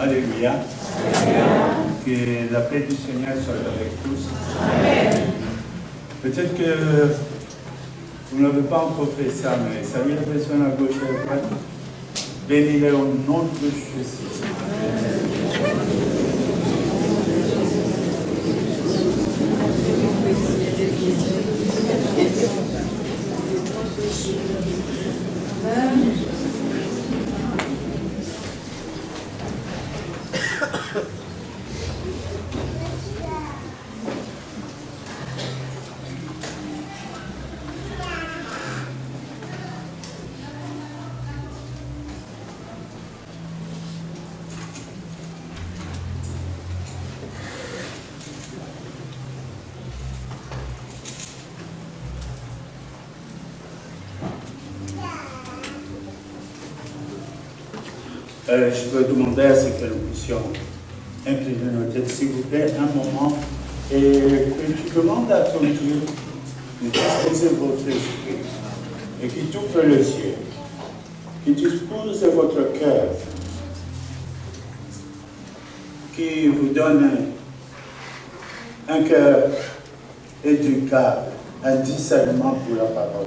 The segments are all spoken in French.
Alléluia. Que la paix du Seigneur soit avec tous. Amen. Peut-être que vous n'avez pas encore fait ça, mais saluez la personne à gauche et à droite. Bénis-les au nom de Jésus. Je veux demander à ce que nous puissions incliner nos têtes, s'il vous plaît, un moment, et que tu demandes à ton Dieu de disposer votre esprit, et qu'il t'ouvre les yeux, qu'il dispose votre cœur, qu'il vous donne un cœur éducable, un discernement pour la parole.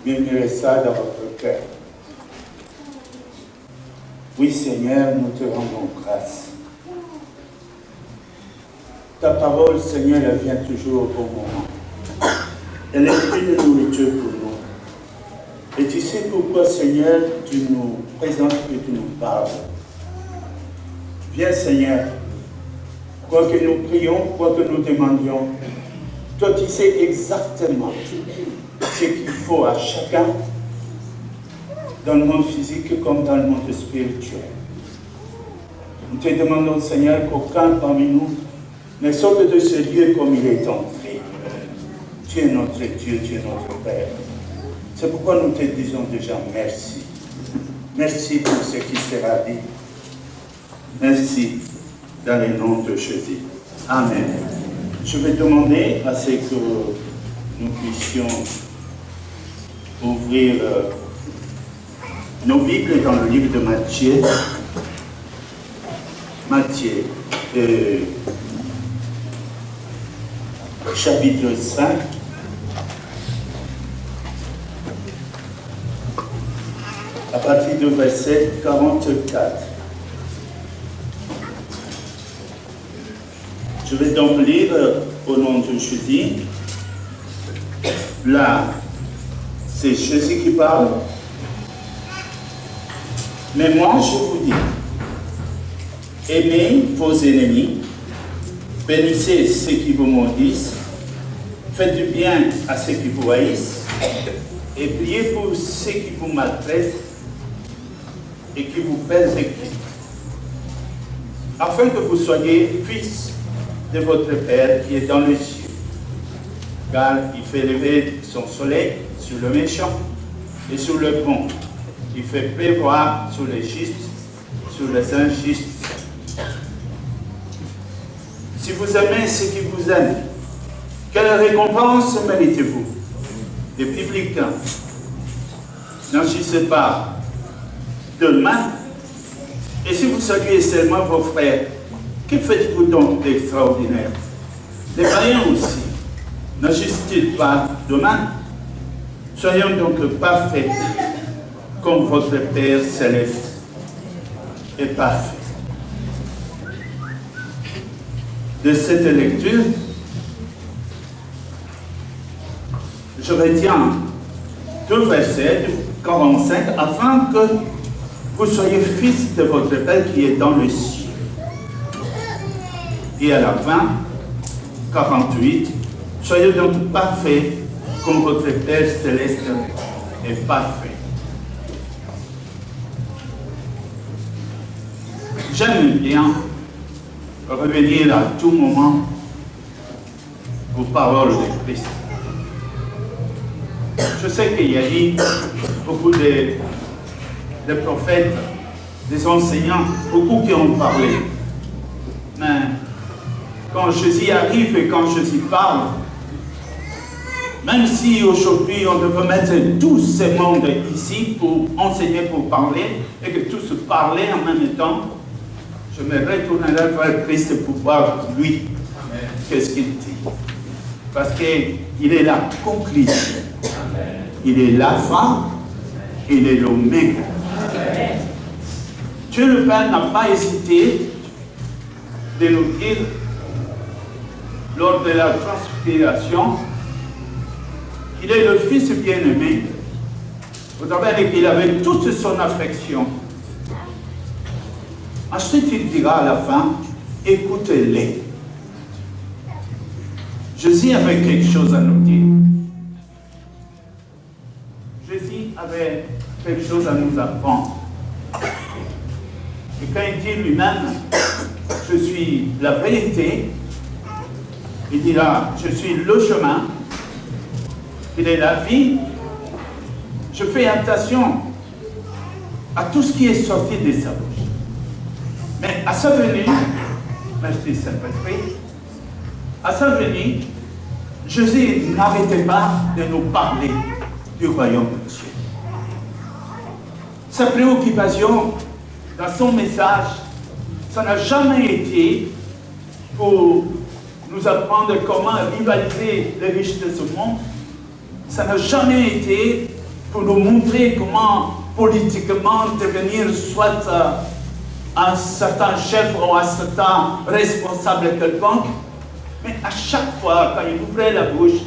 Murmurez ça dans votre cœur. Oui, Seigneur, nous te rendons grâce. Ta parole, Seigneur, elle vient toujours au bon moment. Elle est une nourriture pour nous. Et tu sais pourquoi, Seigneur, tu nous présentes et tu nous parles. Viens, Seigneur, quoi que nous prions, quoi que nous demandions, toi, tu sais exactement ce qu'il faut à chacun dans le monde physique comme dans le monde spirituel. Nous te demandons, Seigneur, qu'aucun parmi nous ne sorte de ce lieu comme il est entré. Tu es notre Dieu, tu es notre Père. C'est pourquoi nous te disons déjà merci. Merci pour ce qui sera dit. Merci dans le nom de Jésus. Amen. Je vais demander à ce que nous puissions ouvrir nos Bibles dans le livre de Matthieu. Matthieu, chapitre 5. À partir du verset 44. Je vais donc lire au nom de Jésus. Là, c'est Jésus qui parle. Mais moi, je vous dis, aimez vos ennemis, bénissez ceux qui vous maudissent, faites du bien à ceux qui vous haïssent, et priez pour ceux qui vous maltraitent et qui vous persécutent, afin que vous soyez fils de votre Père qui est dans les cieux. Car il fait lever son soleil sur le méchant et sur le bon. Il fait pleuvoir sur les justes, sur les injustes. Si vous aimez ceux qui vous aiment, quelle récompense méritez-vous? Les publicains n'agissez pas de main. Et si vous saluez seulement vos frères, que faites-vous donc d'extraordinaire? Les païens aussi n'agissent-ils pas de main? Soyons donc parfaits comme votre Père céleste est parfait. De cette lecture, je retiens deux versets, 45, afin que vous soyez fils de votre Père qui est dans le ciel. Et à la fin, 48, soyez donc parfaits comme votre Père céleste est parfait. J'aime bien revenir à tout moment aux paroles de Christ. Je sais qu'il y a eu beaucoup de prophètes, des enseignants, beaucoup qui ont parlé. Mais quand Jésus arrive et quand Jésus parle, Même si aujourd'hui on devait mettre tout ce monde ici pour enseigner, pour parler, et que tous parler en même temps, je me retournerai vers Christ pour voir lui, qu'est-ce qu'il dit. Parce qu'il est la conclusion. Il est l'alpha, il est l'oméga. Dieu le Père n'a pas hésité de nous dire, lors de la transfiguration, qu'il est le Fils bien-aimé, au travers qu'il avait toute son affection. Ensuite, il dira à la fin, écoutez-les. Jésus avait quelque chose à nous dire. Jésus avait quelque chose à nous apprendre. Et quand il dit lui-même, je suis la vérité, il dira, je suis le chemin, il est la vie, je fais attention à tout ce qui est sorti de sa bouche. Mais à sa venue, merci Saint-Esprit, à sa venue, Jésus n'arrêtait pas de nous parler du royaume de Dieu. Sa préoccupation dans son message, ça n'a jamais été pour nous apprendre comment rivaliser les riches de ce monde. Ça n'a jamais été pour nous montrer comment politiquement devenir soit un certain chef ou un certain responsable quelconque. Mais à chaque fois, quand il ouvrait la bouche,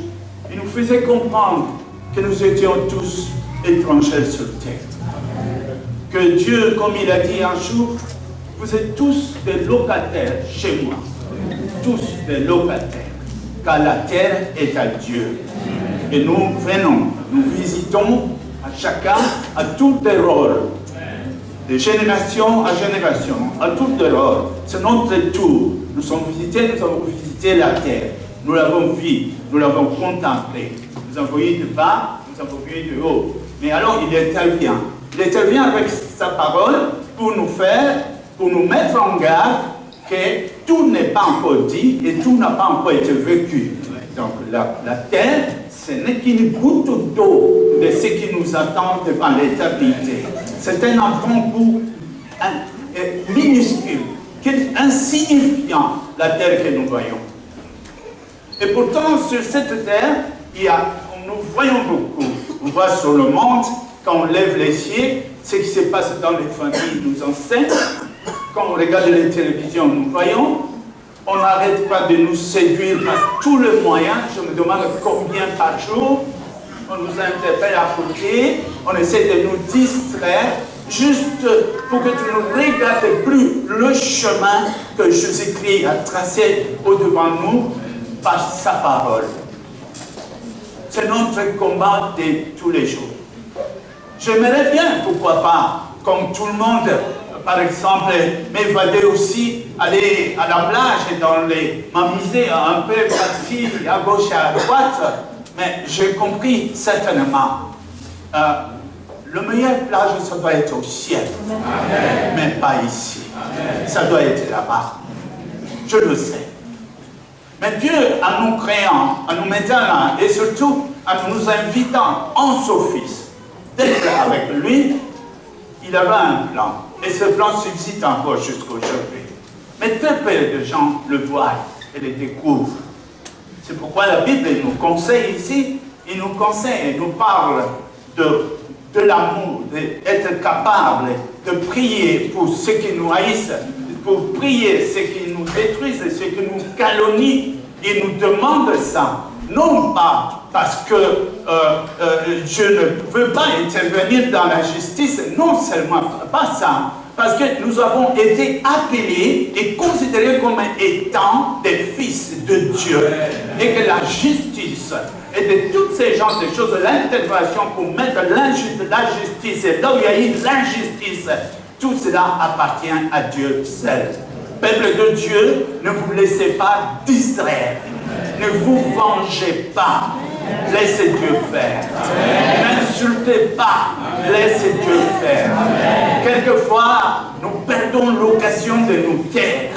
il nous faisait comprendre que nous étions tous étrangers sur terre. Que Dieu, comme il a dit un jour, vous êtes tous des locataires chez moi. Tous des locataires. Car la terre est à Dieu. Et nous venons, nous visitons à chacun, à toutes les rôles. De génération à génération, à toutes les rôles. C'est notre tour. Nous sommes visités, nous avons visité la terre. Nous l'avons vue, nous l'avons contemplée. Nous avons vu de bas, nous avons vu de haut. Mais alors il intervient. Il intervient avec sa parole pour nous faire, pour nous mettre en garde que tout n'est pas encore dit et tout n'a pas encore été vécu. Donc la terre, ce n'est qu'une goutte d'eau de ce qui nous attend devant l'éternité. C'est un avant-goût minuscule, insignifiant, la terre que nous voyons. Et pourtant, sur cette terre, nous voyons beaucoup. On voit sur le monde, quand on lève les yeux, ce qui se passe dans les familles nous enseigne. Quand on regarde les télévisions, nous voyons. On n'arrête pas de nous séduire par tous les moyens. Je me demande combien par jour. On nous interpelle à côté. On essaie de nous distraire juste pour que tu ne regardes plus le chemin que Jésus-Christ a tracé au-devant nous par sa parole. C'est notre combat de tous les jours. J'aimerais bien, pourquoi pas, comme tout le monde, par exemple, m'évader aussi, aller à la plage, m'amuser un peu par-ci, à gauche et à droite. Mais j'ai compris certainement, le meilleur plage, ça doit être au ciel, Amen. Mais pas ici. Amen. Ça doit être là-bas. Je le sais. Mais Dieu, en nous créant, en nous mettant là, et surtout en nous invitant en son Fils d'être avec lui, il avait un plan. Et ce plan subsiste encore jusqu'aujourd'hui. Mais très peu de gens le voient et le découvrent. C'est pourquoi la Bible nous conseille ici, il nous conseille, il nous parle de l'amour, d'être capable de prier pour ceux qui nous haïssent, pour prier ceux qui nous détruisent, ceux qui nous calomnient. Il nous demande ça, non pas parce que Dieu ne veut pas intervenir dans la justice, non seulement pas ça, parce que nous avons été appelés et considérés comme étant des fils de Dieu. Et que la justice et de toutes ces genres de choses, l'intervention pour mettre la justice, et là où il y a eu l'injustice, tout cela appartient à Dieu seul. Peuple de Dieu, ne vous laissez pas distraire. Ne vous vengez pas. Laissez Dieu faire. N'insultez pas. Laissez Dieu faire. Quelquefois, nous perdons l'occasion de nous taire.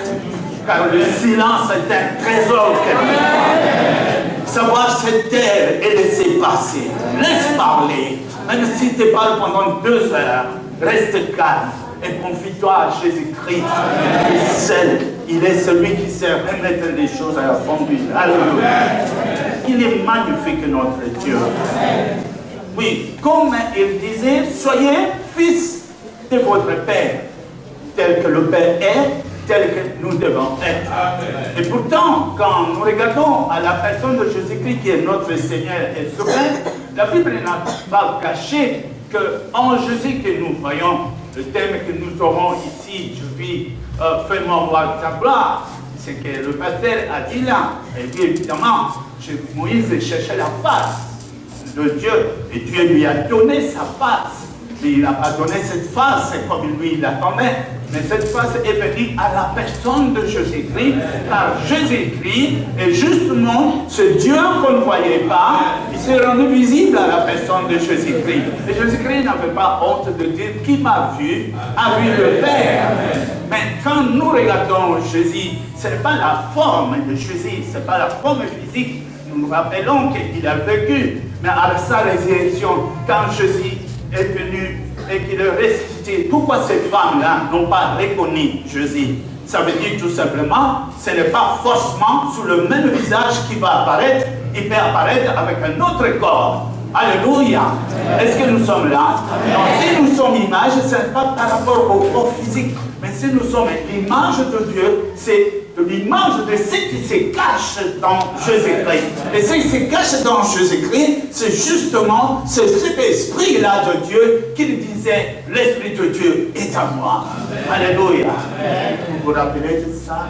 Car le silence est un trésor quelquefois. savoir se taire et laisser passer. Laisse parler. Même si tu parles pendant 2 heures, reste calme et confie-toi à Jésus-Christ. Il est seul. Il est celui qui sait remettre les choses à la formule. Alléluia. Il est magnifique, notre Dieu. Oui, comme il disait, soyez fils de votre Père, tel que le Père est, tel que nous devons être. Et pourtant, quand nous regardons à la personne de Jésus-Christ, qui est notre Seigneur et Sauveur, la Bible n'a pas caché qu'en Jésus que nous voyons, le thème que nous aurons ici, je vis, fais-moi voir ta gloire, c'est que le pasteur a dit là. Et puis évidemment, Moïse cherchait la face de Dieu, et Dieu lui a donné sa face. Mais il n'a pas donné cette face comme lui l'attendait. Mais cette face est venue à la personne de Jésus-Christ, car Jésus-Christ est justement ce Dieu qu'on ne voyait pas, il s'est rendu visible à la personne de Jésus-Christ. Et Jésus-Christ n'avait pas honte de dire qui m'a vu, a vu le Père. Mais quand nous regardons Jésus, ce n'est pas la forme de Jésus, ce n'est pas la forme physique. Nous nous rappelons qu'il a vécu, mais à sa résurrection, quand Jésus est venu et qu'il est ressuscité, pourquoi ces femmes-là n'ont pas reconnu Jésus? Ça veut dire tout simplement, ce n'est pas forcément sous le même visage qui va apparaître, il peut apparaître avec un autre corps. Alléluia. Est-ce que nous sommes là? Donc, si nous sommes image, ce n'est pas par rapport au corps physique, mais si nous sommes l'image de Dieu, c'est l'image de ce qui se cache dans Jésus-Christ. Et ce qui se cache dans Jésus-Christ, c'est justement cet esprit-là de Dieu qui disait, l'Esprit de Dieu est à moi. Amen. Alléluia. Amen. Vous vous rappelez de ça?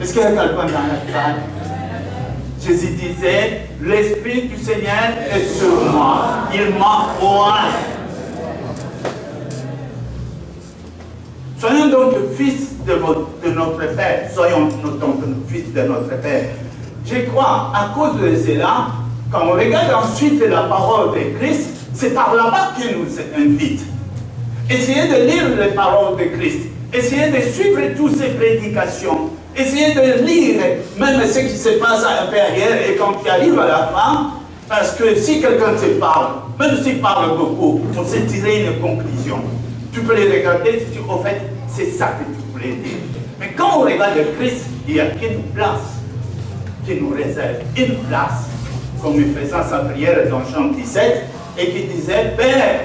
Est-ce qu'il y a quelqu'un dans la salle? Jésus disait, l'Esprit du Seigneur est sur moi. Il m'a oint. Soyons donc fils de notre Père. Soyons donc fils de notre Père. Je crois, à cause de cela, quand on regarde ensuite la parole de Christ, c'est par là-bas qu'il nous invite. Essayez de lire les paroles de Christ. Essayez de suivre toutes ses prédications. Essayez de lire même ce qui se passe à l'intérieur et quand tu arrives à la fin, parce que si quelqu'un te parle, même s'il parle beaucoup, on sait tirer une conclusion. Tu peux les regarder et tu dis, au fait, c'est ça que tu voulais dire. Mais quand on regarde le Christ, il n'y a qu'une place qui nous réserve. Une place, comme il faisait sa prière dans Jean 17, et qui disait, Père,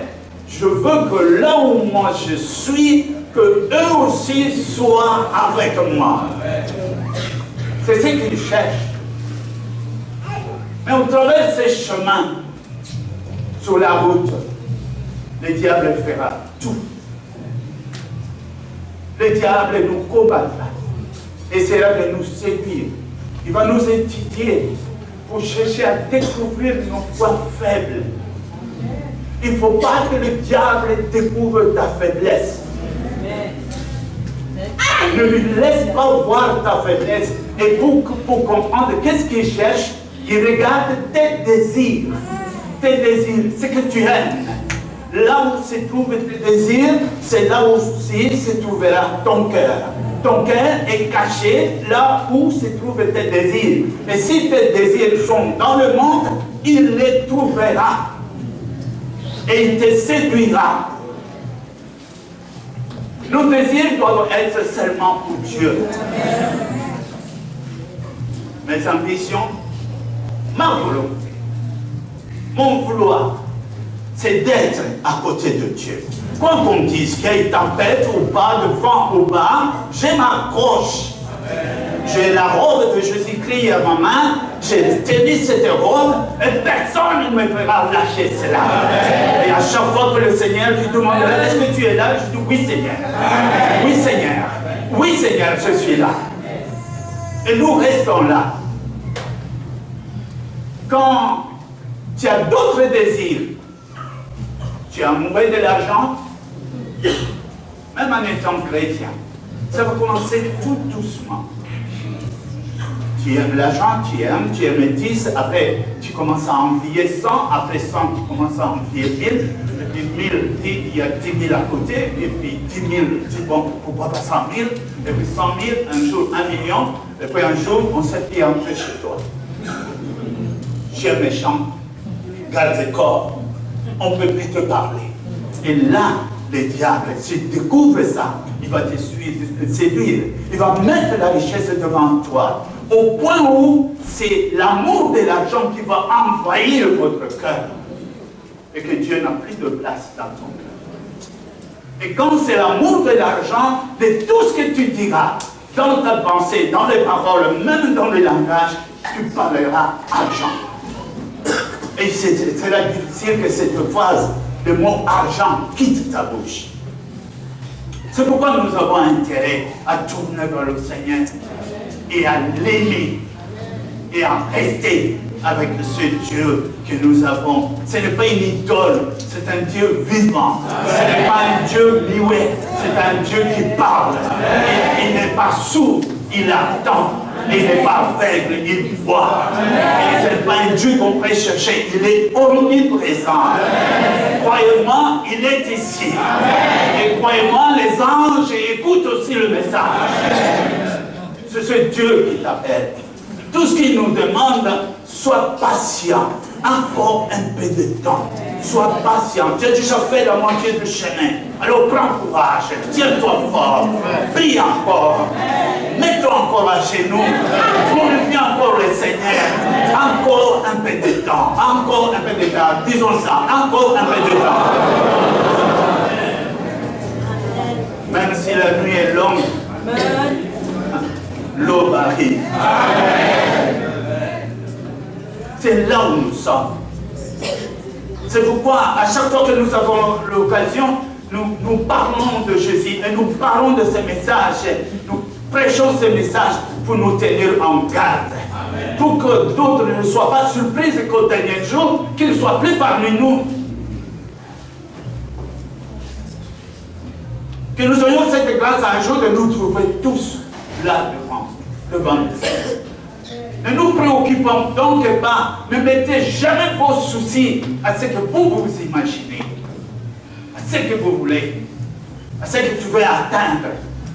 je veux que là où moi je suis, que eux aussi soient avec moi. C'est ce qu'ils cherchent. Mais on traverse ces chemins sur la route. Le diable fera tout. Le diable nous combattra. Essaiera de nous séduire. Il va nous étudier pour chercher à découvrir nos points faibles. Il ne faut pas que le diable découvre ta faiblesse. Ne lui laisse pas voir ta faiblesse. Et pour comprendre qu'est-ce qu'il cherche, il regarde tes désirs. Tes désirs, ce que tu aimes. Là où se trouvent tes désirs, c'est là où se trouvera ton cœur. Ton cœur est caché là où se trouvent tes désirs. Et si tes désirs sont dans le monde, il les trouvera. Et il te séduira. Nos désirs doivent être seulement pour Dieu. Mes ambitions, ma volonté, mon vouloir, c'est d'être à côté de Dieu. Quoi qu'on dise, qu'il y ait tempête ou pas, de vent ou bas, je m'accroche. J'ai la robe de Jésus-Christ à ma main, j'ai tenu cette robe et personne ne me fera lâcher cela. Et à chaque fois que le Seigneur lui demandera, est-ce que tu es là? Je dis, oui Seigneur. Oui Seigneur. Oui Seigneur, je suis là. Et nous restons là. Quand tu as d'autres désirs, tu as amoureux de l'argent, même en étant chrétien, ça va commencer tout doucement. Tu aimes l'argent, tu aimes 10, après tu commences à envier 100, après 100 tu commences à envier 1000, et puis 1000, il y a 10 000 à côté, et puis 10 000, tu dis bon, pourquoi pas 100 000, et puis 100 000, un jour 1 million, et puis un jour on s'est pris entre chez toi. tu es méchant, garde tes corps, on ne peut plus te parler. Et là, le diable, s'il découvre ça, il va te séduire. Il va mettre la richesse devant toi. Au point où c'est l'amour de l'argent qui va envahir votre cœur. Et que Dieu n'a plus de place dans ton cœur. Et quand c'est l'amour de l'argent, de tout ce que tu diras, dans ta pensée, dans les paroles, même dans le langage, tu parleras argent. Et c'est très difficile que cette phrase, le mot argent, quitte ta bouche. C'est pourquoi nous avons intérêt à tourner vers le Seigneur et à l'aimer et à rester avec ce Dieu que nous avons. Ce n'est pas une idole, c'est un Dieu vivant. Ce n'est pas un Dieu muet, c'est un Dieu qui parle. Il n'est pas sourd, il attend. Il n'est pas aveugle, il voit. Et ce n'est pas un Dieu qu'on peut chercher, il est omniprésent. Croyez-moi, il est ici. Et croyez-moi, les anges écoutent aussi le message. C'est ce Dieu qui t'appelle. Tout ce qu'il nous demande, sois patient. Encore un peu de temps. Sois patient. Tu as déjà fait la moitié du chemin. Alors prends courage. Tiens-toi fort. Prie encore. Mets-toi encore à genoux. Glorifie encore le Seigneur. Encore un peu de temps. Encore un peu de temps. Disons ça. Encore un peu de temps. Même si la nuit est longue, l'aube arrive. C'est là où nous sommes. C'est pourquoi, à chaque fois que nous avons l'occasion, nous parlons de Jésus et nous parlons de ces messages. Nous prêchons ces messages pour nous tenir en garde. Amen. Pour que d'autres ne soient pas surpris qu'au dernier jour, qu'ils ne soient plus parmi nous. Que nous ayons cette grâce un jour de nous trouver tous là devant le Seigneur. Ne nous préoccupons donc pas, ne mettez jamais vos soucis à ce que vous imaginez, à ce que vous voulez, à ce que tu veux atteindre.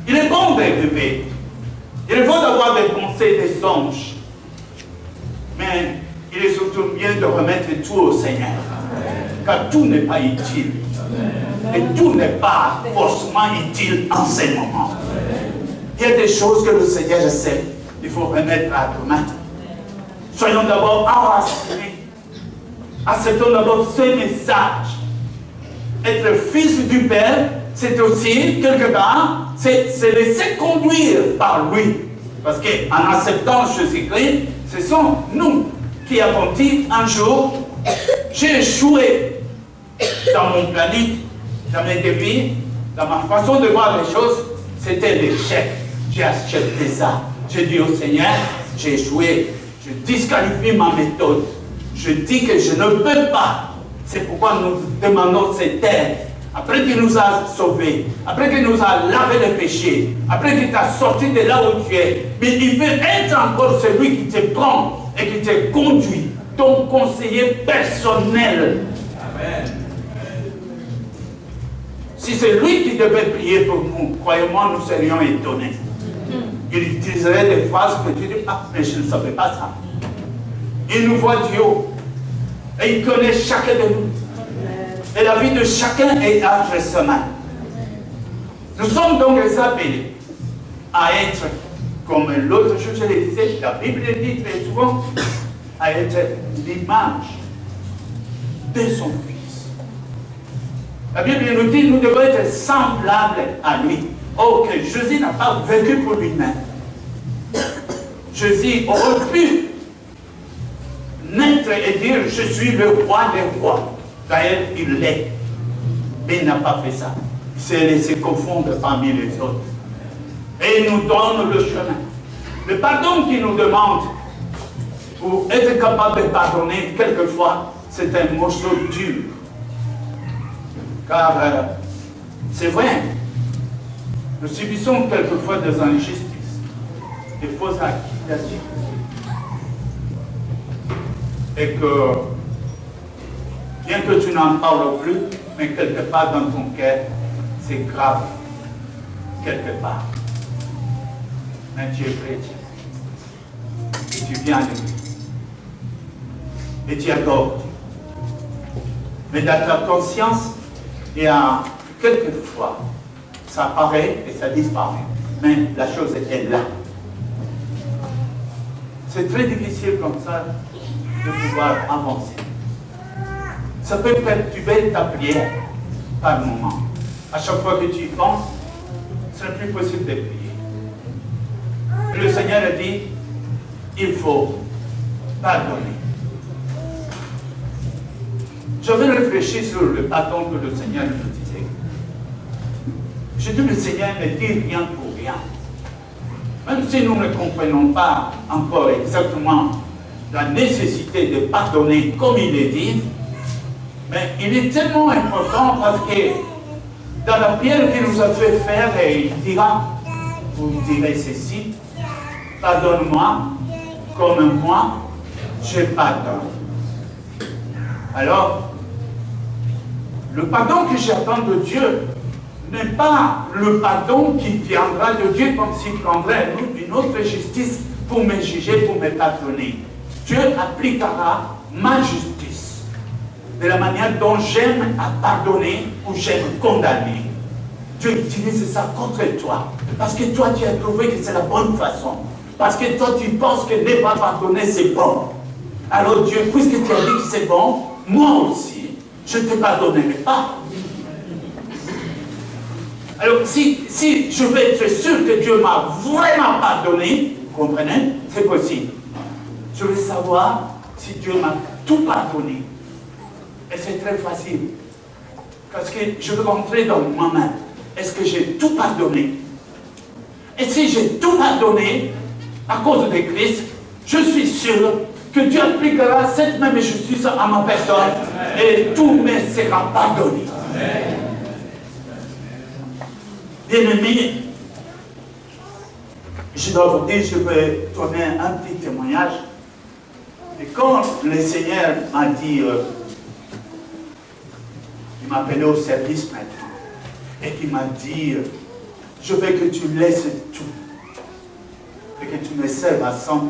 Il est bon de rêver, il est bon d'avoir des pensées, des songes, mais il est surtout bien de remettre tout au Seigneur, car tout n'est pas utile, et tout n'est pas forcément utile en ce moment. Il y a des choses que le Seigneur sait, il faut remettre à demain. Soyons d'abord enracinés. Acceptons d'abord ce message. Être fils du Père, c'est aussi, quelque part, c'est laisser conduire par lui. Parce qu'en acceptant Jésus-Christ, ce sont nous qui avons dit un jour, j'ai échoué dans mon planète, dans mes défis, dans ma façon de voir les choses, c'était l'échec. J'ai accepté ça. J'ai dit au Seigneur, j'ai échoué. Je disqualifie ma méthode. Je dis que je ne peux pas. C'est pourquoi nous demandons cette aide. Après qu'il nous a sauvés, après qu'il nous a lavé les péchés, après qu'il t'a sorti de là où tu es, mais il veut être encore celui qui te prend et qui te conduit, ton conseiller personnel. Amen. Si c'est lui qui devait prier pour nous, croyez-moi, nous serions étonnés. Il utiliserait des phrases que tu dis, ah, mais je ne savais pas ça. Il nous voit du haut. Et il connaît chacun de nous. Et la vie de chacun est personnelle. Nous sommes donc appelés à être, comme l'autre jour je le disais, la Bible le dit très souvent, à être l'image de son Fils. La Bible nous dit, nous devons être semblables à lui. Or que Jésus n'a pas vécu pour lui-même. Jésus aurait pu naître et dire, je suis le roi des rois. D'ailleurs, il l'est. Mais il n'a pas fait ça. Il s'est laissé confondre parmi les autres. Et il nous donne le chemin. Le pardon qu'il nous demande, pour être capable de pardonner, quelquefois, c'est un morceau dur. Car c'est vrai, nous subissons quelquefois des injustices, des fausses accusations. Et que, bien que tu n'en parles plus, mais quelque part dans ton cœur, c'est grave. Quelque part. Mais tu es chrétien. Et tu viens de lui. et tu adores Dieu. Mais dans ta conscience, il y a quelquefois, ça apparaît et ça disparaît. Mais la chose est là. C'est très difficile comme ça de pouvoir avancer. Ça peut perturber ta prière par moment. À chaque fois que tu y penses, ce n'est plus possible de prier. Le Seigneur a dit, il faut pardonner. J'avais réfléchi sur le pardon que le Seigneur nous disait. Je dis, le Seigneur ne dit rien pour rien. Même si nous ne comprenons pas encore exactement la nécessité de pardonner comme il est dit, mais il est tellement important parce que dans la prière qu'il nous a fait faire, il dira, vous direz ceci, pardonne-moi comme moi, je pardonne. Alors, le pardon que j'attends de Dieu n'est pas le pardon qui viendra de Dieu comme s'il prendrait une autre justice pour me juger, pour me pardonner. Dieu appliquera ma justice de la manière dont j'aime à pardonner ou j'aime condamner. Dieu utilise ça contre toi. Parce que toi, tu as trouvé que c'est la bonne façon. Parce que toi, tu penses que ne pas pardonner, c'est bon. Alors Dieu, puisque tu as dit que c'est bon, moi aussi, je ne te pardonnerai pas. Alors, si je veux être sûr que Dieu m'a vraiment pardonné, vous comprenez, c'est possible. Je veux savoir si Dieu m'a tout pardonné. Et c'est très facile. Parce que je veux rentrer dans moi-même. Est-ce que j'ai tout pardonné? Et si j'ai tout pardonné, à cause de Christ, je suis sûr que Dieu appliquera cette même justice à ma personne et tout me sera pardonné. Bien-aimés, je dois vous dire, je vais donner un petit témoignage. Et quand le Seigneur m'a dit, il m'a appelé au service maintenant, et qu'il m'a dit, je veux que tu laisses tout, et que tu me serves à 100%.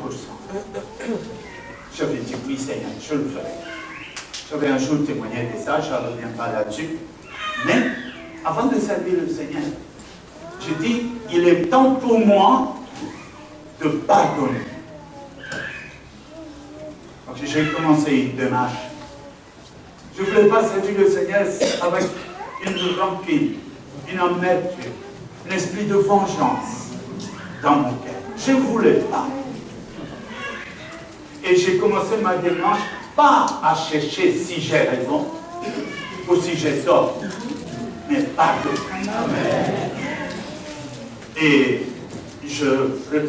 J'avais dit, oui Seigneur, je le ferai. J'avais un jour témoigné de ça, je ne reviens pas là-dessus. Mais, avant de servir le Seigneur, je dis, il est temps pour moi de pardonner. Donc j'ai commencé une démarche. Je ne voulais pas servir le Seigneur avec une rancune, une amertume, un esprit de vengeance dans mon cœur. Je ne voulais pas. Et j'ai commencé ma démarche, pas à chercher si j'ai raison ou si j'ai tort, mais pardonner. Et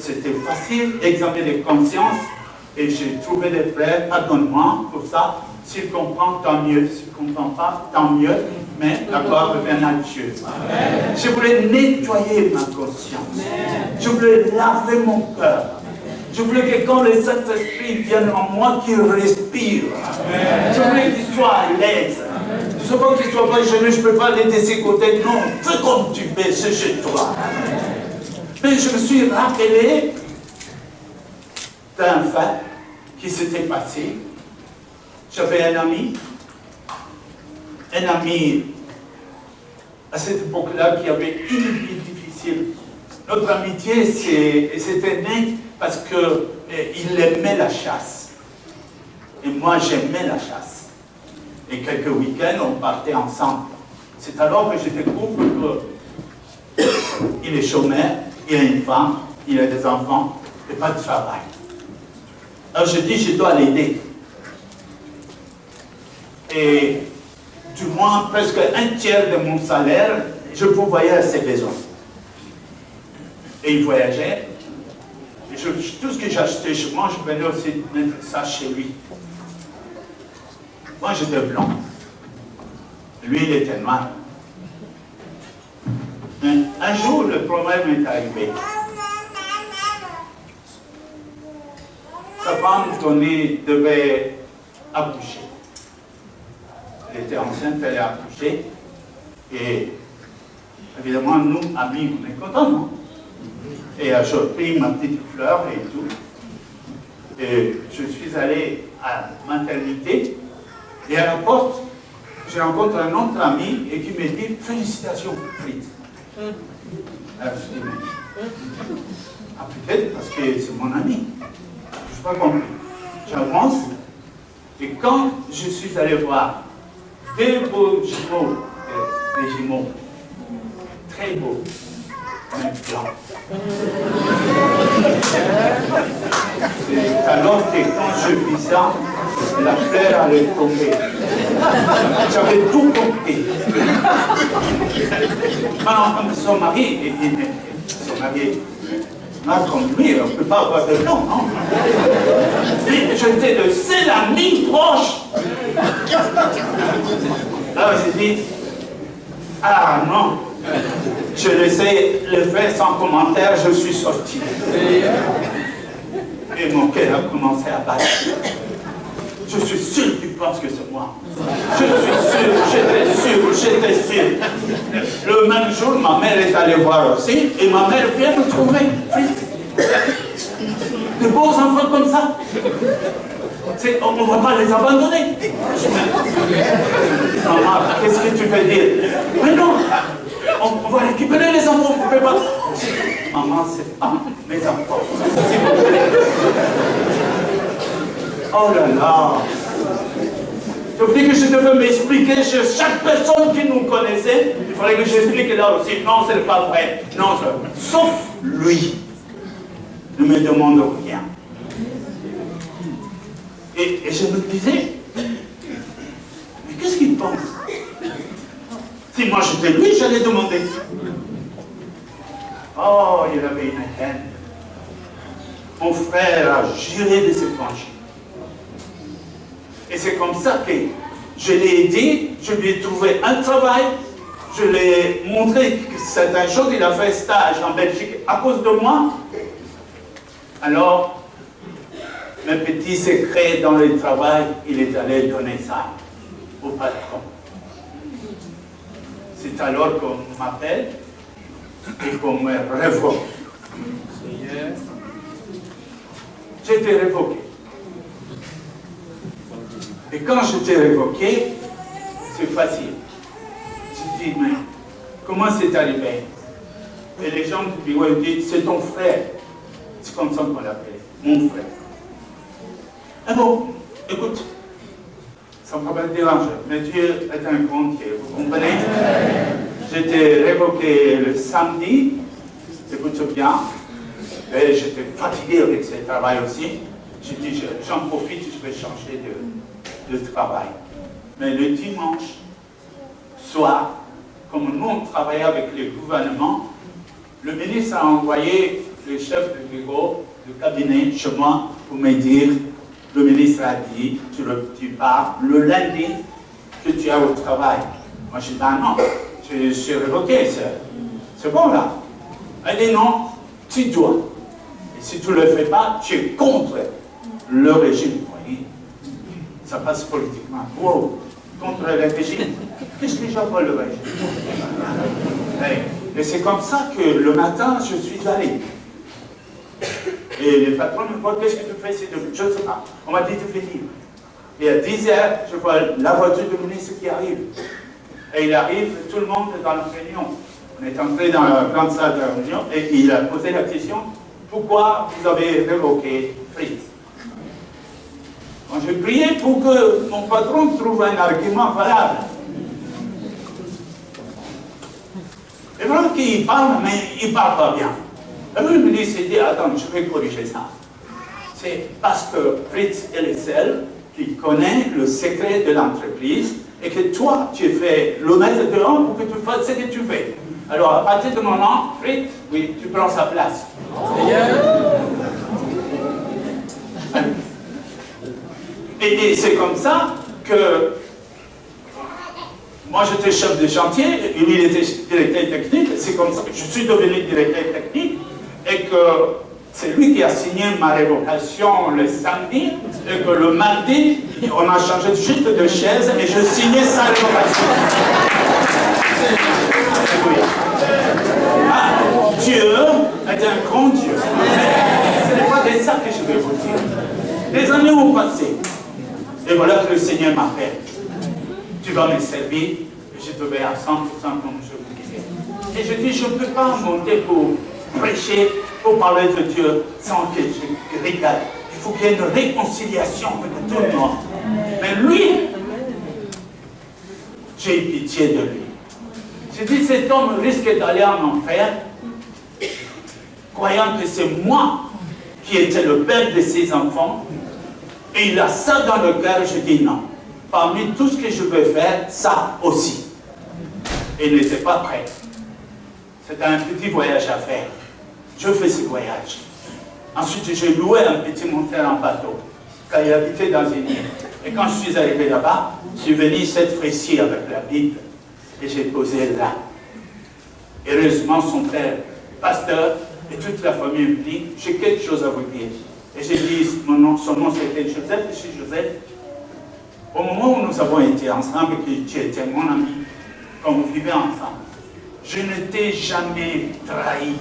c'était facile, examen de conscience, et j'ai trouvé des frères, pardonne-moi pour ça. S'il comprend, tant mieux. S'il ne comprend pas, tant mieux. Mais la gloire revient à Dieu. Amen. Je voulais nettoyer ma conscience. Amen. Je voulais laver mon cœur. Je voulais que quand le Saint-Esprit vienne en moi, qu'il respire. Amen. Je voulais qu'il soit à l'aise. Je ne sais pas qu'il soit pas gêné, je ne peux pas aller de ses côtés. Non, fais comme tu veux, c'est chez toi. Amen. Mais je me suis rappelé d'un fait qui s'était passé. J'avais un ami à cette époque-là qui avait une vie difficile. Notre amitié c'était né parce qu'il aimait la chasse. Et moi j'aimais la chasse. Et quelques week-ends on partait ensemble. C'est alors que je découvre qu'il est chômeur, il a une femme, il a des enfants et pas de travail. Alors je dis je dois l'aider. Et du moins presque un tiers de mon salaire, je pourvoyais à ses besoins. Et il voyageait. Et tout ce que j'achetais chez moi, je venais aussi mettre ça chez lui. Moi, j'étais blanc. Lui, il était noir. Mais un jour, le problème est arrivé. Sa femme devait accoucher. Elle était enceinte, elle est accouchée. Et évidemment, nous, amis, on est contents, non? Et j'ai pris ma petite fleur et tout. Et je suis allé à la maternité, et à la porte, je rencontre un autre ami et qui me dit « Félicitations, Fritz ». Alors je dis « Mais peut-être parce que c'est mon ami. » Je n'ai pas compris. J'avance, et quand je suis allé voir deux beaux jumeaux, des jumeaux, très beaux, mais blancs. C'est alors que quand je vis ça, la fleur allait tomber. J'avais tout compris. Maintenant, son mari, son mari, comme lui, on ne peut pas avoir de blanc, non? Mais j'étais le seul ami proche. Alors j'ai dit, ah non, je laissais le faire sans commentaire, je suis sorti. Et mon cœur a commencé à battre. Je suis sûr qu'il pense que c'est moi. Je suis sûr, j'étais sûr. Le même jour, ma mère est allée voir aussi, et ma mère vient me trouver. De beaux enfants comme ça. On ne va pas les abandonner. Maman, qu'est-ce que tu veux dire? Mais non, on va récupérer les enfants, vous ne pouvez pas. Maman, c'est pas mes enfants. S'il vous plaît. Oh là là. Je vous dis que je devais m'expliquer sur chaque personne qui nous connaissait. Il fallait que j'explique là aussi. Non, ce n'est pas vrai. Non, sauf lui. Ne me demande rien. Et je me disais, mais qu'est-ce qu'il pense? Si moi j'étais lui, j'allais demander. Oh, il avait une haine. Mon frère a juré de se pencher. Et c'est comme ça que je l'ai aidé, je lui ai trouvé un travail, je lui ai montré que certaines choses, il a fait stage en Belgique à cause de moi. Alors, mes petits secrets dans le travail, il est allé donner ça au patron. C'est alors qu'on m'appelle et qu'on me révoque. J'ai été révoqué. Et quand j'étais révoqué, c'est facile. Je dis, mais comment c'est arrivé? Et les gens du bureau disent, c'est ton frère. C'est comme ça qu'on l'appelait, mon frère. Ah bon, écoute, ça ne va pas te déranger, mais Dieu est un grand Dieu, vous comprenez? J'étais révoqué le samedi, écoute bien, et j'étais fatigué avec ce travail aussi. J'ai dit, j'en profite, je vais changer de travail. Mais le dimanche soir, comme nous on travaillait avec le gouvernement, le ministre a envoyé le chef de bureau, du cabinet, chez moi, pour me dire, le ministre a dit, tu pars le lundi que tu es au travail. Moi, je dis, ben non, je suis révoqué, c'est bon là. Elle dit, non, tu dois. Et si tu ne le fais pas, tu es contre le régime. Vous voyez, ça passe politiquement. Wow, contre le régime. Qu'est-ce que j'appelle le régime? Et c'est comme ça que le matin, je suis allé. Et le patron me dit, qu'est-ce que tu fais? Je ne sais pas. On m'a dit de venir. Et à 10 h, je vois la voiture du ministre qui arrive. Et il arrive, tout le monde est dans la réunion. On est entré dans la grande salle de la réunion et il a posé la question, pourquoi vous avez révoqué Fritz? Moi, j'ai prié pour que mon patron trouve un argument valable. Et voilà qu'il parle, mais il ne parle pas bien. Et puis le ministre s'est dit, attends, je vais corriger ça. C'est parce que Fritz est le seul qui connaît le secret de l'entreprise et que toi, tu fais le maître de l'homme pour que tu fasses ce que tu fais. Alors, à partir de maintenant, Fritz, oui, tu prends sa place. Et c'est comme ça que moi j'étais chef de chantier, et lui il était directeur technique, c'est comme ça que je suis devenu directeur technique, et que c'est lui qui a signé ma révocation le samedi, et que le mardi, on a changé juste de chaise, et je signais sa révocation. Ah, Dieu est un grand Dieu. Ce n'est pas de ça que je vais vous dire. Les années ont passé. Et voilà que le Seigneur m'appelle. Tu vas me servir, et je te vais à 100% comme je vous disais. Et je dis, je ne peux pas monter pour prêcher, pour parler de Dieu sans que je regarde. Il faut qu'il y ait une réconciliation avec tout le monde. Mais lui, j'ai eu pitié de lui. Je dis, cet homme risque d'aller en enfer, croyant que c'est moi qui étais le père de ses enfants, et il a ça dans le cœur. Je dis non. Parmi tout ce que je veux faire, ça aussi. Et il n'était pas prêt. C'était un petit voyage à faire. Je fais ce voyage. Ensuite, j'ai loué un petit moteur en bateau, car il habitait dans une île. Et quand je suis arrivé là-bas, je suis venu cette fois-ci avec la Bible, et j'ai posé là. Heureusement, son père, pasteur, et toute la famille me dit, j'ai quelque chose à vous dire. Et j'ai dit, son nom c'était Joseph, je suis Joseph. Au moment où nous avons été ensemble, que tu étais mon ami, quand vous vivez ensemble, je ne t'ai jamais trahi.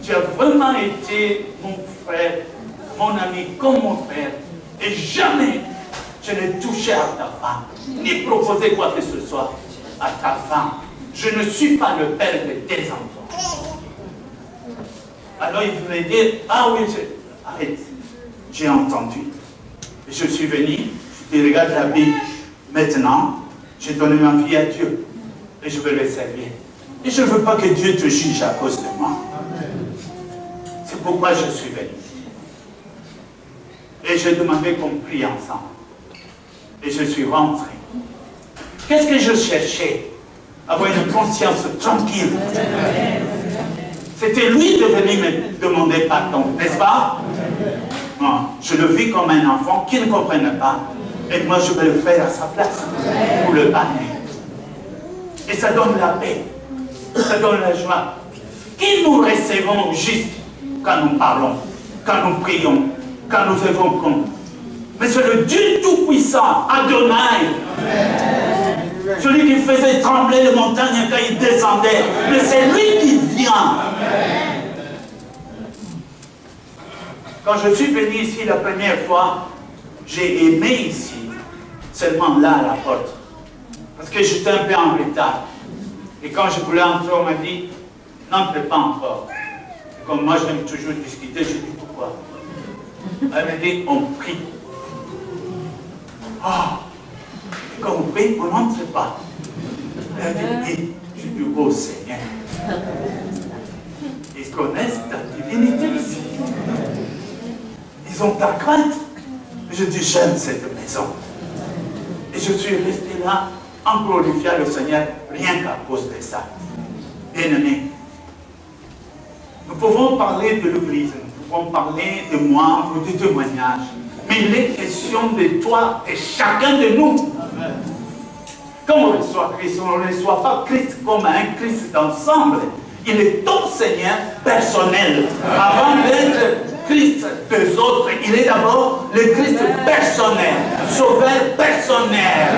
Tu as vraiment été mon frère, mon ami comme mon frère. Et jamais je n'ai touché à ta femme, ni proposé quoi que ce soit à ta femme. Je ne suis pas le père de tes enfants. Alors il voulait dire, ah oui, arrête, j'ai entendu. Et je suis venu, je dis, regarde la Bible, maintenant, j'ai donné ma vie à Dieu, et je vais le servir. Et je ne veux pas que Dieu te juge à cause de moi. C'est pourquoi je suis venu. Et j'ai demandé qu'on prie ensemble. Et je suis rentré. Qu'est-ce que je cherchais? Avoir une conscience tranquille. C'était lui de venir me demander pardon, n'est-ce pas? Non, je le vis comme un enfant qui ne comprenait pas. Et moi, je vais le faire à sa place pour le banner. Et ça donne la paix. Ça donne la joie. Qui nous recevons juste quand nous parlons, quand nous prions, quand nous évoquons. Mais c'est le Dieu Tout-Puissant, Adonai. Celui qui faisait trembler les montagnes quand il descendait. Mais c'est lui qui vient. Quand je suis venu ici la première fois, j'ai aimé ici, seulement là à la porte. Parce que j'étais un peu en retard. Et quand je voulais entrer, on m'a dit, n'entre pas encore. Et comme moi j'aime toujours discuter, je dis pourquoi. Elle m'a dit, on prie. Ah! Et quand on prie, on n'entre pas. Elle a dit, je dis, oh Seigneur, ils connaissent ta divinité ici. Ils ont ta crainte. Je dis, j'aime cette maison. Et je suis resté là, en glorifiant le Seigneur, rien qu'à cause de ça. Bien-aimés, nous pouvons parler de l'Église, nous pouvons parler de moi, de témoignages, mais il est question de toi, de chacun de nous. Quand on reçoit Christ, on ne reçoit pas Christ comme un Christ d'ensemble. Il est ton Seigneur personnel. Avant d'être Christ des autres, il est d'abord le Christ personnel, sauveur personnel,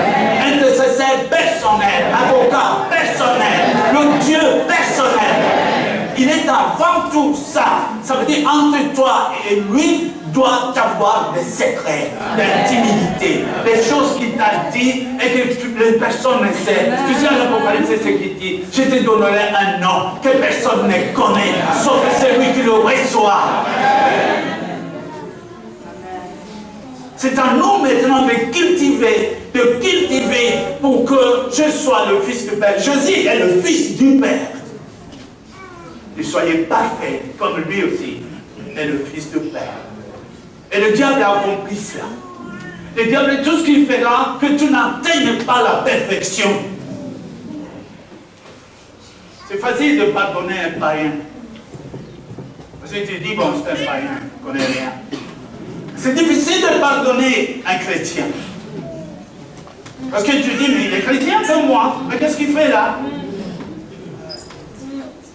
intercesseur personnel, avocat personnel, le Dieu personnel. Il est avant tout ça. Ça veut dire entre toi et lui doit avoir des secrets d'intimité, des choses qu'il t'a dit et que les personnes ne savent. Tu sais, en Apocalypse, c'est ce qu'il dit. Je te donnerai un nom que personne ne connaît, sauf celui qui le reçoit. C'est à nous maintenant de cultiver pour que je sois le fils du Père. Jésus est le fils du Père. Que soyez parfaits comme lui aussi est le fils du Père. Et le diable a accompli cela. Le diable est tout ce qu'il fera que tu n'atteignes pas la perfection. C'est facile de pardonner un païen. Parce que tu dis, bon, c'est un païen, il ne connaît rien. C'est difficile de pardonner un chrétien. Parce que tu dis, mais il est chrétien comme moi, mais qu'est-ce qu'il fait là?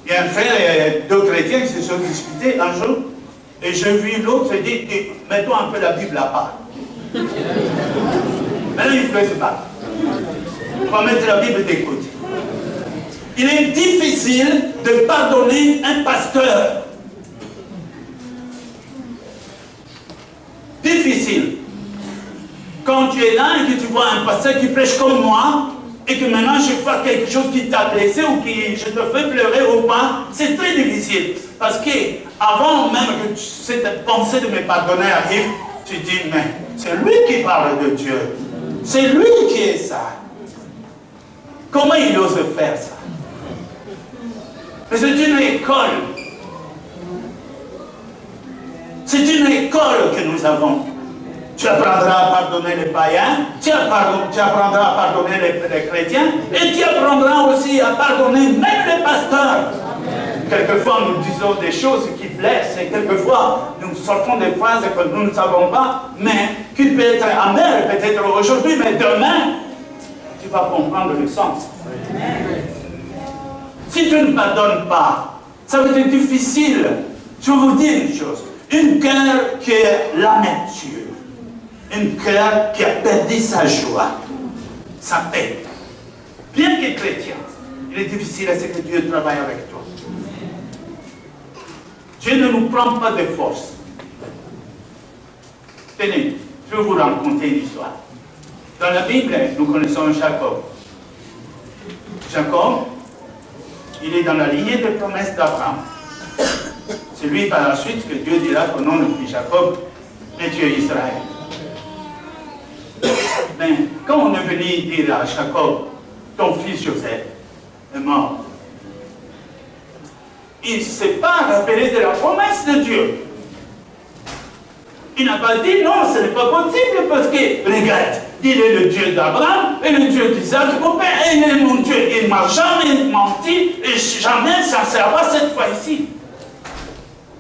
Il y a un frère et deux chrétiens qui se sont disputés un jour, et j'ai vu l'autre se dire, mets-toi un peu la Bible à part. Maintenant, il faut se battre. On va mettre la Bible de côté. Il est difficile de pardonner un pasteur. Difficile. Quand es là et que tu vois un pasteur qui prêche comme moi, et que maintenant je fasse quelque chose qui t'a blessé ou qui je te fais pleurer ou pas, c'est très difficile. Parce que avant même que cette pensée de me pardonner arrive, tu dis, mais c'est lui qui parle de Dieu. C'est lui qui est ça. Comment il ose faire ça? Mais c'est une école. C'est une école que nous avons. Tu apprendras à pardonner les païens, tu apprendras à pardonner les chrétiens, et tu apprendras aussi à pardonner même les pasteurs. Quelquefois, nous disons des choses qui blessent, et quelquefois, nous sortons des phrases que nous ne savons pas, mais qui peut être amères, peut-être aujourd'hui, mais demain, tu vas comprendre le sens. Si tu ne pardonnes pas, ça va être difficile. Je vais vous dire une chose. Une cœur qui est l'amertume. Une cœur qui a perdu sa joie, sa paix. Bien que chrétien, il est difficile à ce que Dieu travaille avec toi. Dieu ne nous prend pas de force. Tenez, je vais vous raconter une histoire. Dans la Bible, nous connaissons Jacob. Jacob, il est dans la lignée des promesses d'Abraham. C'est lui par la suite que Dieu dira qu'au nom de Jacob, et Dieu Israël. Mais quand on est venu dire à Jacob, ton fils Joseph est mort, il ne s'est pas rappelé de la promesse de Dieu. Il n'a pas dit non, ce n'est pas possible parce que, regarde, il est le Dieu d'Abraham et le Dieu d'Isaac, mon père, et il est mon Dieu. Il ne m'a jamais menti et jamais ça ne sera pas cette fois-ci.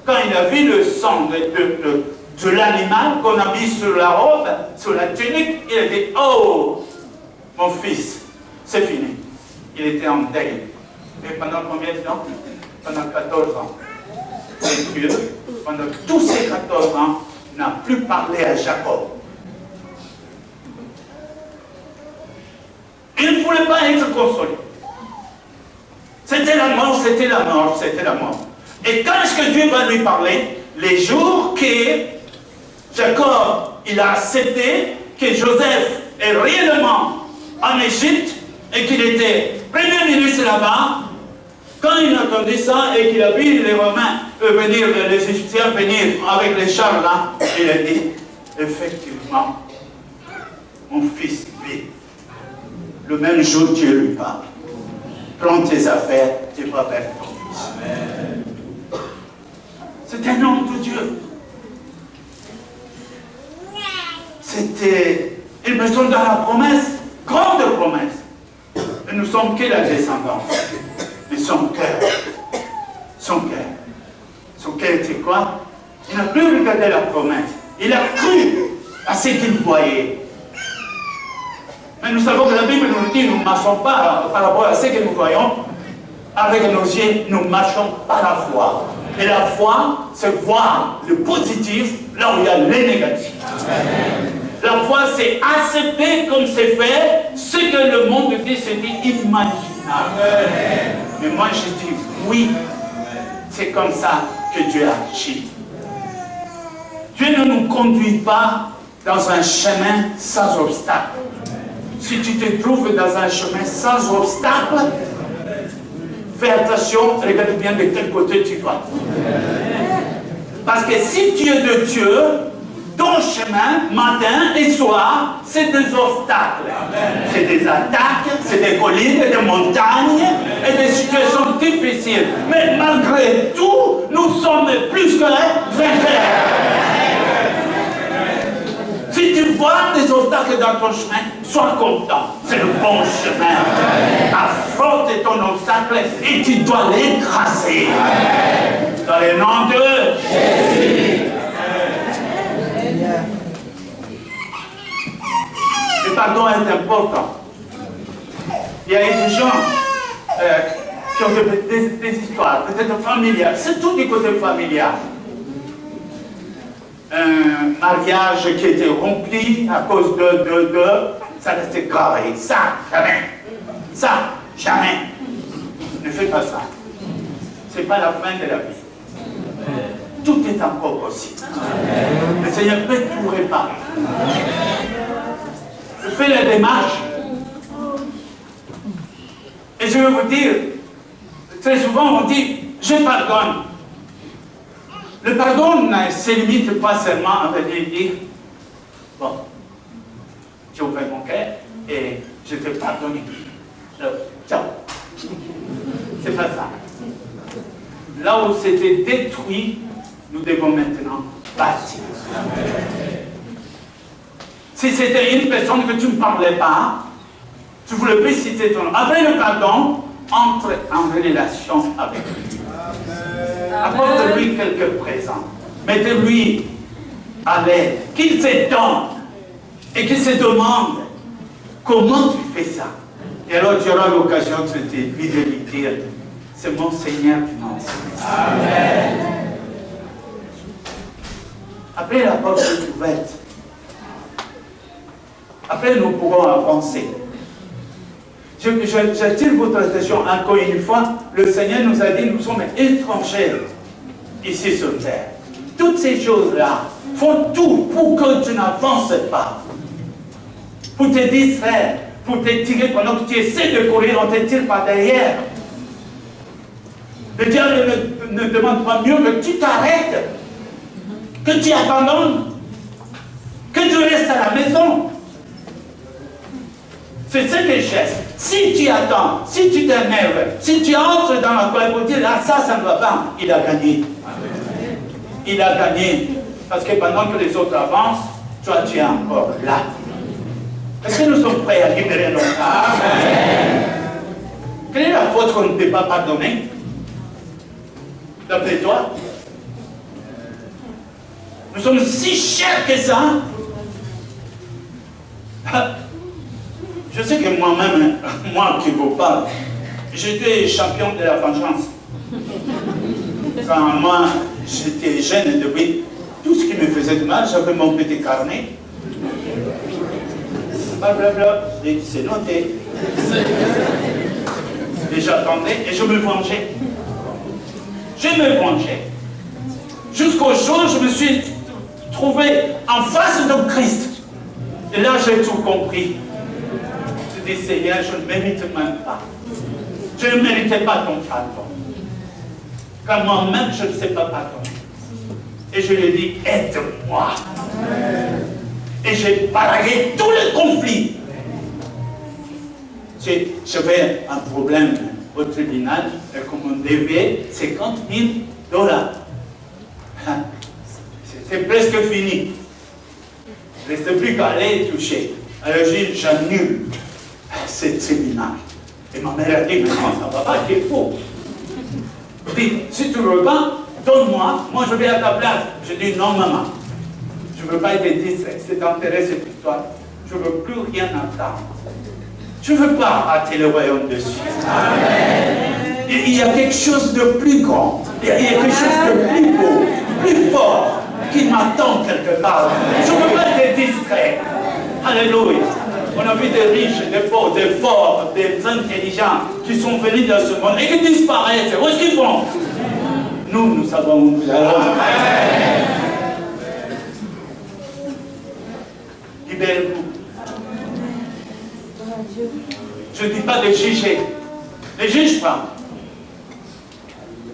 Quand il a vu le sang de l'animal qu'on a mis sur la robe, sur la tunique, il a dit, oh, mon fils, c'est fini. Il était en deuil. Et pendant combien de temps? Pendant 14 ans. Et Dieu, pendant tous ces 14 ans, n'a plus parlé à Jacob. Il ne voulait pas être consolé. C'était la mort, c'était la mort, c'était la mort. Et quand est-ce que Dieu va lui parler? Les jours que Jacob, il a accepté que Joseph est réellement en Égypte et qu'il était premier ministre là-bas. Quand il a entendu ça et qu'il a vu les Romains venir, les Égyptiens venir avec les chars là, il a dit, effectivement, mon fils vit. Le même jour, Dieu lui parle. Prends tes affaires, tu vas vers ton fils. Amen. C'est un homme de Dieu. C'était une personne dans la promesse, grande promesse. Et nous sommes que la descendance. Mais son cœur était quoi? Il n'a plus regardé la promesse. Il a cru à ce qu'il voyait. Mais nous savons que la Bible nous dit, nous ne marchons pas par rapport à ce que nous voyons. Avec nos yeux, nous marchons par la foi. Et la foi, c'est voir le positif là où il y a le négatif. Amen. La foi, c'est accepter comme c'est fait ce que le monde dit, c'est inimaginable. Amen. Mais moi, je dis oui, c'est comme ça que Dieu agit. Dieu ne nous conduit pas dans un chemin sans obstacle. Si tu te trouves dans un chemin sans obstacle, fais attention, regarde bien de quel côté tu vas. Parce que si tu es de Dieu, ton chemin, matin et soir, c'est des obstacles. C'est des attaques, c'est des collines, des montagnes et des situations difficiles. Mais malgré tout, nous sommes plus que vainqueurs. Si tu vois des obstacles dans ton chemin, sois content. C'est le bon chemin. Affronte ton obstacle et tu dois l'écraser. Dans le nom de Jésus. Le pardon est important. Il y a des gens qui ont des histoires, peut-être familiales. C'est tout du côté familial. Un mariage qui était rempli à cause de ça restait gravé. Ça, jamais. Ça, jamais. Ne fais pas ça. Ce n'est pas la fin de la vie. Tout est encore possible. Le Seigneur peut tout réparer. fais la démarche. Et je vais vous dire, très souvent on dit, je pardonne. Le pardon ne se limite pas seulement à venir dire, bon, j'ai ouvert mon cœur et je te pardonne. Ciao. C'est pas ça. Là où c'était détruit, nous devons maintenant bâtir. Si c'était une personne que tu ne parlais pas, tu ne voulais plus citer ton nom. Après le pardon, entre en relation avec lui. Apporte-lui quelques présents. Mettez-lui à l'aide. Qu'il se donne et qu'il se demande comment tu fais ça. Et alors tu auras l'occasion de lui dire, c'est mon Seigneur qui m'a enseigné. Amen. Après la porte est ouverte. Après nous pourrons avancer. J'attire votre attention encore une fois. Le Seigneur nous a dit, nous sommes étrangers ici sur terre. Toutes ces choses-là font tout pour que tu n'avances pas. Pour te distraire, pour te tirer pendant que tu essaies de courir, on te tire par derrière. Le diable ne demande pas mieux que tu t'arrêtes, que tu abandonnes, que tu restes à la maison. C'est ce que je cherche. Si tu attends, si tu t'énerves, si tu entres dans la colère pour dire, ah ça ne va pas, il a gagné. Il a gagné. Parce que pendant que les autres avancent, toi tu es encore là. Est-ce que nous sommes prêts à libérer nos âmes? Quelle est la faute qu'on ne peut pas pardonner? D'après toi? Nous sommes si chers que ça. Je sais que moi-même, moi qui vous parle, j'étais champion de la vengeance. Quand moi, j'étais jeune, depuis tout ce qui me faisait du mal, j'avais mon petit carnet. Blablabla, c'est noté. Et j'attendais et je me vengeais. Je me vengeais. Jusqu'au jour où je me suis trouvé en face de Christ. Et là, j'ai tout compris. Je dis, Seigneur, je ne mérite même pas. Je ne méritais pas ton pardon. Quand moi-même, je ne sais pas pardonner. Et je lui ai dit, aide-moi. Et j'ai barré tous les conflits. J'avais un problème au tribunal et qu'on me devait $50 000. C'était presque fini. Il ne restait plus qu'à aller toucher. Alors j'ai dit, j'annule ce tribunal. Et ma mère a dit, mais non, ça ne va pas, c'est faux. Elle dit, si tu ne veux pas, donne-moi, moi je vais à ta place. Je dis, non maman, je ne veux pas être distrait, c'est d'enterrer cette histoire. Je ne veux plus rien entendre. Je ne veux pas rater le royaume de Dieu. Il y a quelque chose de plus grand, il y a quelque chose de plus beau, plus fort, qui m'attend quelque part. Je ne veux pas être distrait. Alléluia. On a vu des riches, des pauvres, des forts, des intelligents qui sont venus dans ce monde et qui disparaissent. Où est-ce qu'ils vont? Nous savons où nous allons. Libérez-vous. Je ne dis pas de juger. Ne juge pas.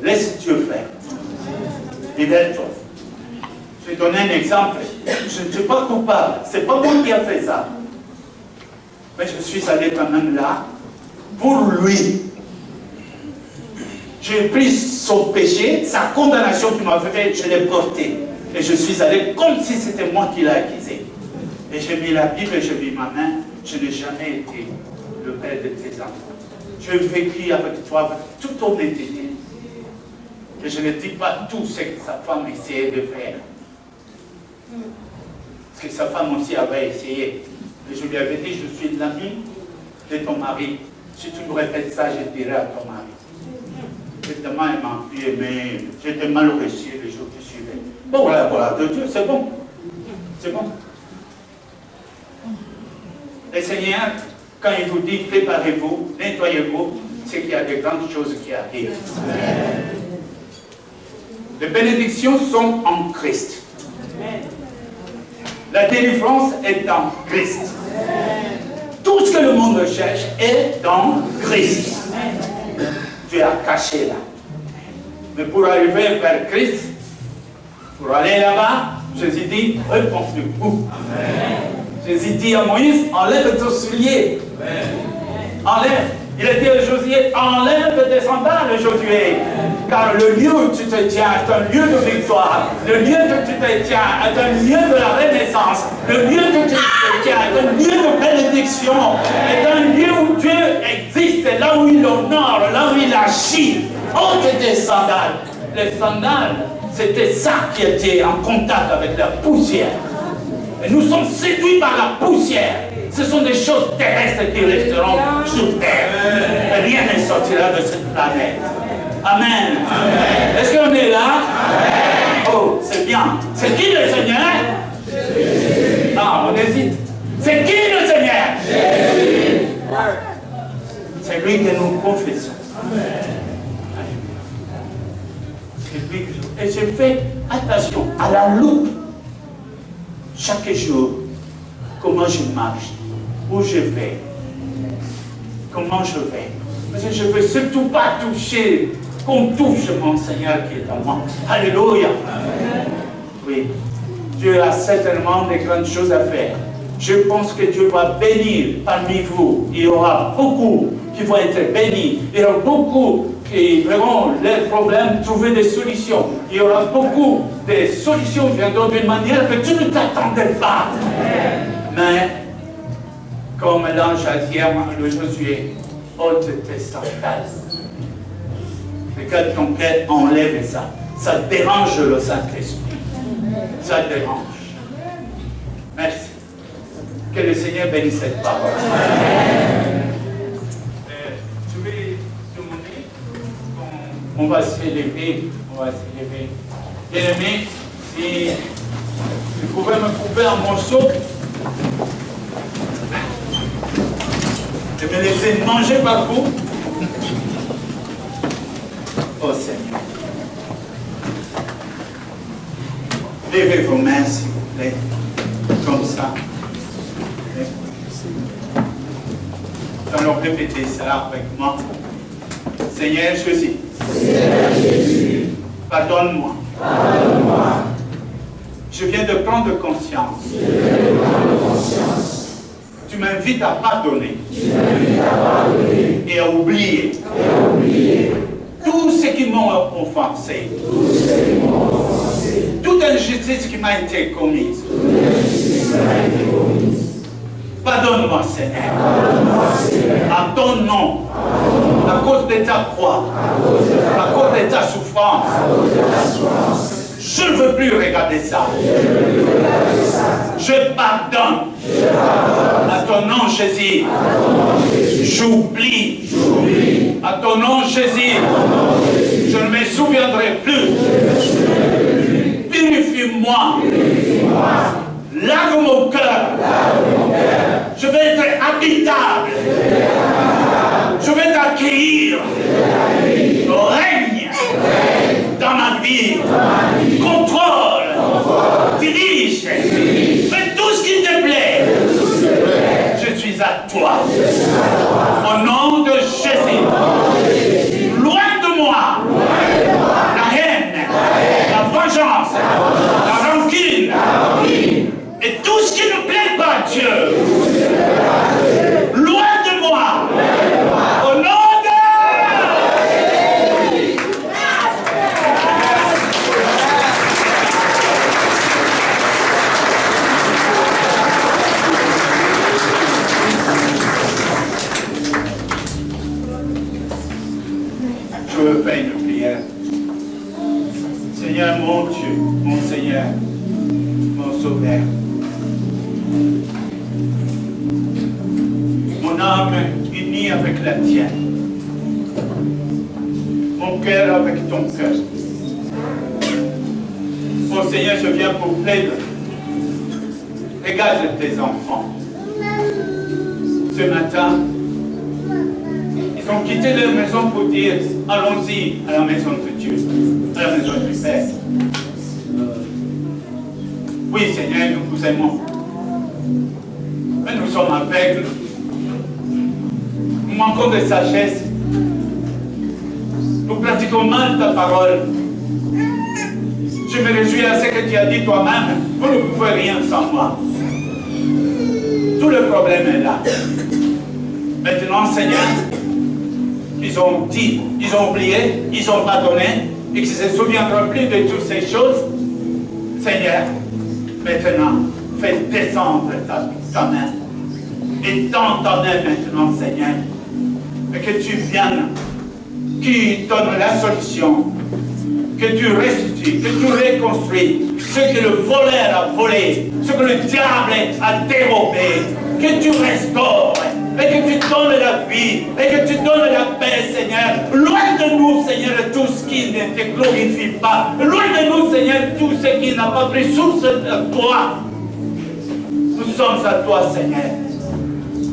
Laisse Dieu faire. Libère-toi. Je vais donner un exemple. Je ne suis pas coupable. Ce n'est pas moi qui a fait ça. Mais je suis allé quand même là pour lui. J'ai pris son péché, sa condamnation qu'il m'avait fait, je l'ai porté. Et je suis allé comme si c'était moi qui l'ai accusé. Et j'ai mis la Bible et j'ai mis ma main. Je n'ai jamais été le père de tes enfants. J'ai vécu avec toi avec toute honnêteté. Et je ne dis pas tout ce que sa femme essayait de faire. Parce que sa femme aussi avait essayé. Et je lui avais dit, je suis l'ami de ton mari. Si tu me répètes ça, je dirai à ton mari. Évidemment, elle m'a pu aimer. J'étais mal reçu le jour qui suivait. Bon, voilà, voilà, de Dieu, c'est bon. C'est bon. Le Seigneur, quand il vous dit, préparez-vous, nettoyez-vous, c'est qu'il y a de grandes choses qui arrivent. Les bénédictions sont en Christ. La délivrance est en Christ. Tout ce que le monde cherche est dans Christ. Tu es caché là. Mais pour arriver vers Christ, pour aller là-bas, Jésus dit, repentez-vous. Jésus dit à Moïse, enlève ton soulier. Enlève. Il a dit à Josué, enlève tes sandales, Josué. Car le lieu où tu te tiens est un lieu de victoire. Le lieu où tu te tiens est un lieu de la renaissance. Le lieu où tu te tiens est un lieu de bénédiction. Est un lieu où Dieu existe, là où il honore, là où il agit. Ôte tes sandales. Les sandales, c'était ça qui était en contact avec la poussière. Et nous sommes séduits par la poussière. Ce sont des choses terrestres qui resteront sur terre. Et rien ne sortira de cette planète. Amen. Amen. Est-ce qu'on est là? Amen. Oh, c'est bien. C'est qui le Seigneur? Jésus. Ah, on hésite. C'est qui le Seigneur? Jésus. C'est lui que nous confessons. Amen. C'est lui que nous... Et je fais attention à la loupe. Chaque jour, comment je marche, où je vais, comment je vais. Parce que je ne veux surtout pas toucher, qu'on touche mon Seigneur qui est en moi. Alléluia. Oui, Dieu a certainement des grandes choses à faire. Je pense que Dieu va bénir parmi vous. Il y aura beaucoup qui vont être bénis. Il y aura beaucoup qui verront leurs problèmes trouver des solutions. Il y aura beaucoup de solutions qui viendront d'une manière que tu ne t'attendais pas. Mais, comme l'ange a dit à Josué, ôte tes sandales. Regarde ton cœur, enlève ça. Ça dérange le Saint-Esprit. Ça dérange. Merci. Que le Seigneur bénisse cette parole. Je vais demander qu'on va s'élever. On va s'élever. Bien-aimé, si vous pouvez me couper un morceau et me laisser manger par vous. Oh Seigneur. Levez vos mains, s'il vous plaît. Comme ça. Nous allons répéter cela avec moi. Seigneur Jésus. Pardonne-moi. Je viens de prendre conscience. Tu m'invites à pardonner. Et à oublier. Tout ce qui m'a offensé. Toute injustice qui m'a été commise. Pardonne-moi, Seigneur. À ton nom. À cause de ta croix. À cause de ta souffrance. Je ne veux plus regarder ça. Je pardonne. À ton nom, Jésus. J'oublie. À ton nom, Jésus. Je ne me souviendrai plus. Purifie-moi. Lave mon cœur. Je vais être habitable. Je vais t'accueillir. Règne dans ma vie. Contrôle. Dirige. Fais tout ce qui te plaît. Je suis à toi. Au nom de Jésus. Loin de moi. La haine. La vengeance. La rancune. Et tout ce qui ne plaît pas à Dieu. Loin de moi. Au nom de... Je veux faire une prière. Seigneur mon Dieu, mon Seigneur, mon Sauveur. Mon âme unie avec la tienne. Mon cœur avec ton cœur. Mon Seigneur, je viens pour plaider. Regarde tes enfants. Ce matin, ils ont quitté leur maison pour dire allons-y à la maison de Dieu, à la maison du Père. Oui, Seigneur, nous vous aimons. Mais Mais nous sommes aveugles. Nous manquons de sagesse. Nous pratiquons mal ta parole. Je me réjouis à ce que tu as dit toi-même. Vous ne pouvez rien sans moi. Tout le problème est là. Maintenant, Seigneur, ils ont dit, ils ont oublié, ils ont pardonné, et qu'ils ne se souviendront plus de toutes ces choses. Seigneur, maintenant, fais descendre ta main. Et tends ta main maintenant, Seigneur, et que tu viennes, qui donne la solution, que tu restitues, que tu reconstruis ce que le voleur a volé, ce que le diable a dérobé, que tu restaures, et que tu donnes la vie, et que tu donnes la paix, Seigneur. Loin de nous, Seigneur, tout ce qui ne te glorifie pas. Loin de nous, Seigneur, tout ce qui n'a pas pris source de toi. Nous sommes à toi, Seigneur.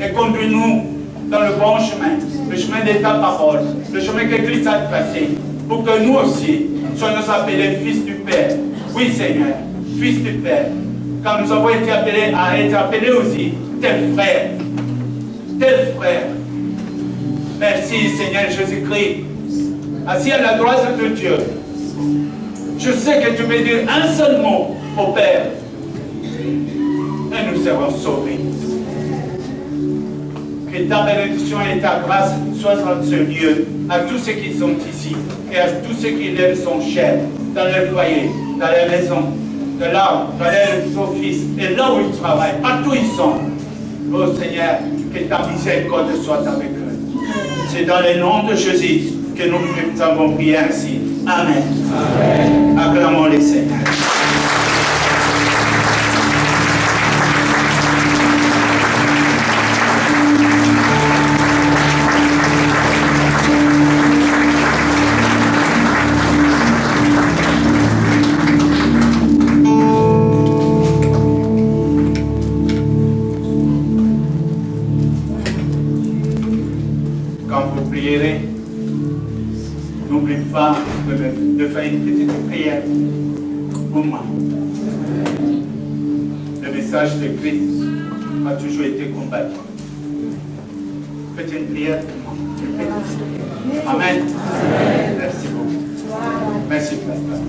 Et conduis-nous dans le bon chemin, le chemin de ta parole, le chemin que Christ a tracé, pour que nous aussi soyons appelés fils du Père. Oui, Seigneur, fils du Père. Quand nous avons été appelés à être appelés aussi tes frères. Tes frères. Merci, Seigneur Jésus-Christ. Assis à la droite de Dieu. Je sais que tu peux dire un seul mot au Père. Et nous serons sauvés. Que ta bénédiction et ta grâce soient dans ce lieu, à tous ceux qui sont ici, et à tous ceux qui leur sont chers, dans leur foyer, dans leur maison, dans leur office, et là où ils travaillent, partout où ils sont. Oh Seigneur, que ta miséricorde soit avec eux. C'est dans le nom de Jésus que nous avons prié ainsi. Amen. Amen. Acclamons les Seigneurs. N'oublie pas de faire une petite prière pour moi. Le message de Christ a toujours été combattu. Faites une prière pour moi. Amen. Merci beaucoup. Merci, pasteur.